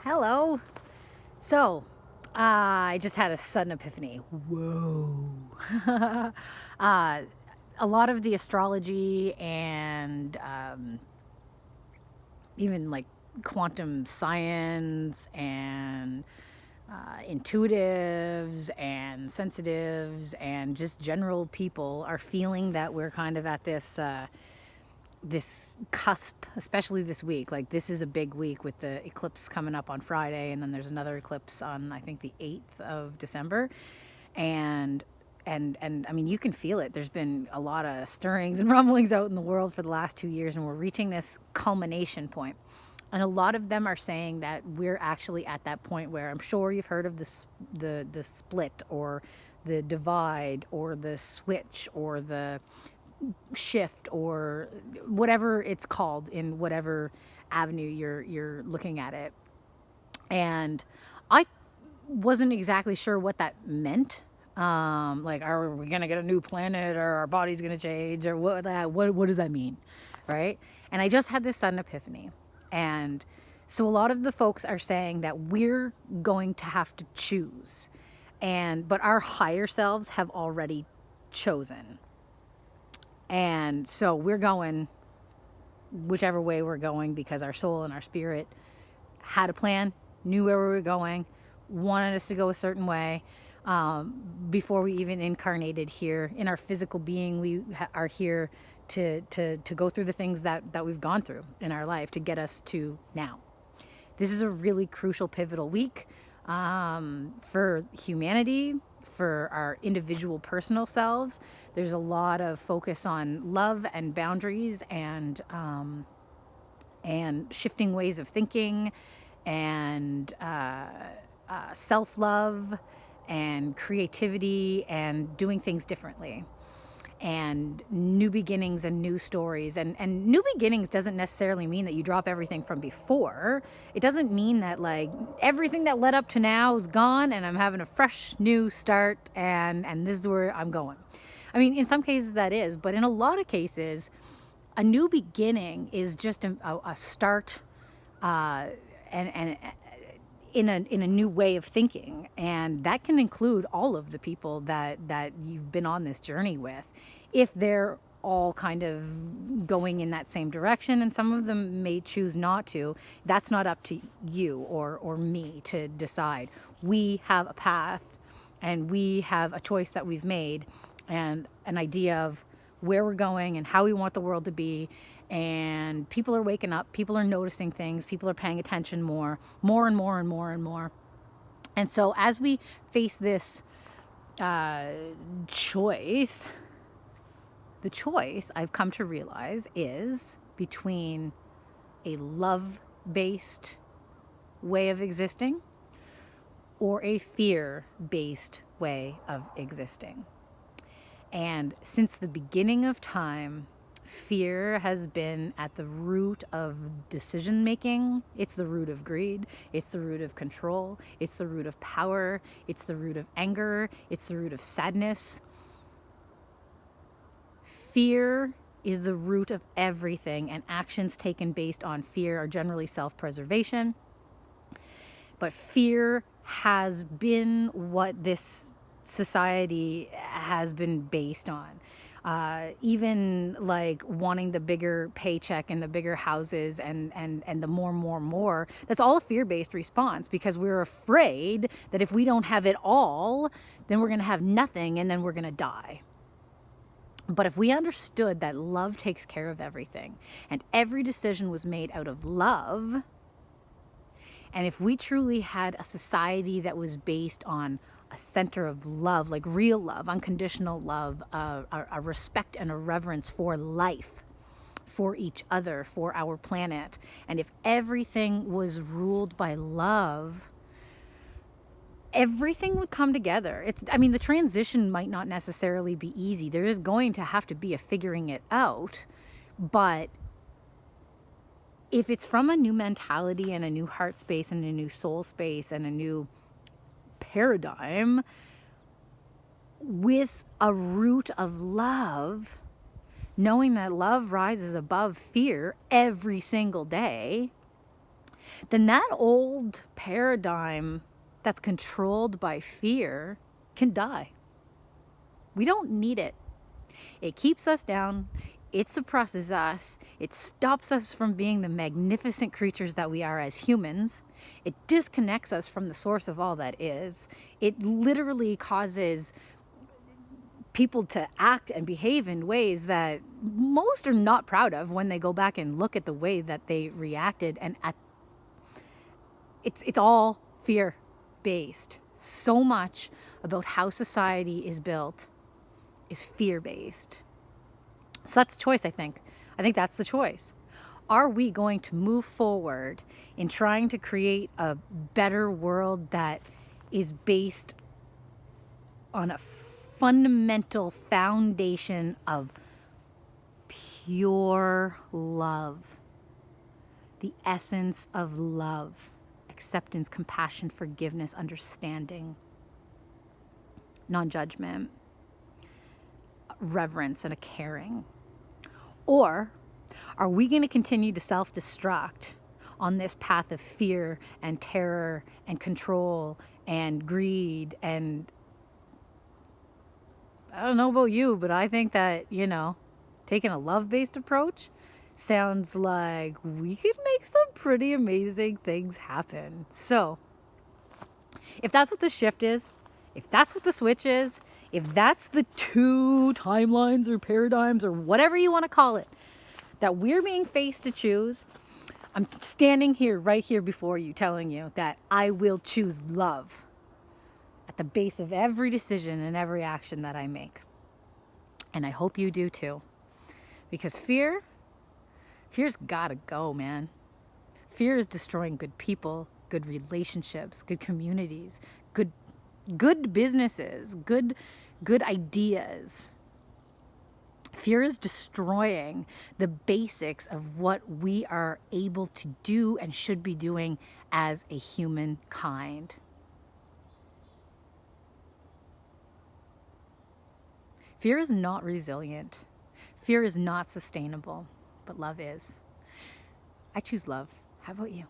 Hello. So, I just had a sudden epiphany. Whoa. uh, a lot of the astrology and even like quantum science and intuitives and sensitives and just general people are feeling that we're kind of at this cusp, especially this week. Like, this is a big week with the eclipse coming up on Friday, and then there's another eclipse on, I think, the 8th of December. And I mean, you can feel it. There's been a lot of stirrings and rumblings out in the world for the last 2 years, and we're reaching this culmination point. And a lot of them are saying that we're actually at that point where, I'm sure you've heard of this, the split or the divide or the switch or the shift or whatever it's called in whatever avenue you're looking at it. And I wasn't exactly sure what that meant. Like, are we gonna get a new planet, or our body's gonna change, or what does that mean, right? And I just had this sudden epiphany. And so a lot of the folks are saying that we're going to have to choose, but our higher selves have already chosen. And so we're going whichever way we're going, because our soul and our spirit had a plan, knew where we were going, wanted us to go a certain way. Before we even incarnated here in our physical being, we are here to go through the things that we've gone through in our life to get us to now. This is a really crucial, pivotal week for humanity, for our individual personal selves. There's a lot of focus on love and boundaries and shifting ways of thinking and self-love and creativity and doing things differently and new beginnings and new stories. And new beginnings doesn't necessarily mean that you drop everything from before. It doesn't mean that, like, everything that led up to now is gone and I'm having a fresh new start and this is where I'm going. I mean, in some cases that is, but in a lot of cases, a new beginning is just a start and in a new way of thinking, and that can include all of the people that you've been on this journey with, if they're all kind of going in that same direction, and some of them may choose not to. That's not up to you or me to decide. We have a path, and we have a choice that we've made, and an idea of where we're going and how we want the world to be. And people are waking up, people are noticing things, people are paying attention more and more and more and more. And so as we face this choice, the choice I've come to realize is between a love-based way of existing or a fear-based way of existing. And since the beginning of time, fear has been at the root of decision making. It's the root of greed. It's the root of control. It's the root of power. It's the root of anger. It's the root of sadness. Fear is the root of everything, and actions taken based on fear are generally self-preservation. But fear has been what this society has been based on. Even like wanting the bigger paycheck and the bigger houses and the more, that's all a fear-based response, because we're afraid that if we don't have it all, then we're going to have nothing and then we're going to die. But if we understood that love takes care of everything and every decision was made out of love, and if we truly had a society that was based on a center of love, like real love, unconditional love, a respect and a reverence for life, for each other, for our planet, and if everything was ruled by love, everything would come together. The transition might not necessarily be easy. There is going to have to be a figuring it out, but if it's from a new mentality and a new heart space and a new soul space and a new paradigm with a root of love, knowing that love rises above fear every single day, then that old paradigm that's controlled by fear can die. We don't need it. It keeps us down. It suppresses us. It stops us from being the magnificent creatures that we are as humans. It disconnects us from the source of all that is. It literally causes people to act and behave in ways that most are not proud of when they go back and look at the way that they reacted. And it's all fear based. So much about how society is built is fear based. So that's a choice, I think. I think that's the choice. Are we going to move forward in trying to create a better world that is based on a fundamental foundation of pure love, the essence of love, acceptance, compassion, forgiveness, understanding, non-judgment, reverence, and a caring? Or are we going to continue to self-destruct on this path of fear and terror and control and greed? And I don't know about you, but I think that, taking a love-based approach sounds like we could make some pretty amazing things happen. So if that's what the shift is, if that's what the switch is, if that's the two timelines or paradigms or whatever you want to call it, that we're being faced to choose, I'm standing here, right here before you, telling you that I will choose love at the base of every decision and every action that I make. And I hope you do too. Because fear's gotta go, man. Fear is destroying good people, good relationships, good communities, good businesses, good ideas. Fear is destroying the basics of what we are able to do and should be doing as a humankind. Fear is not resilient. Fear is not sustainable, but love is. I choose love. How about you?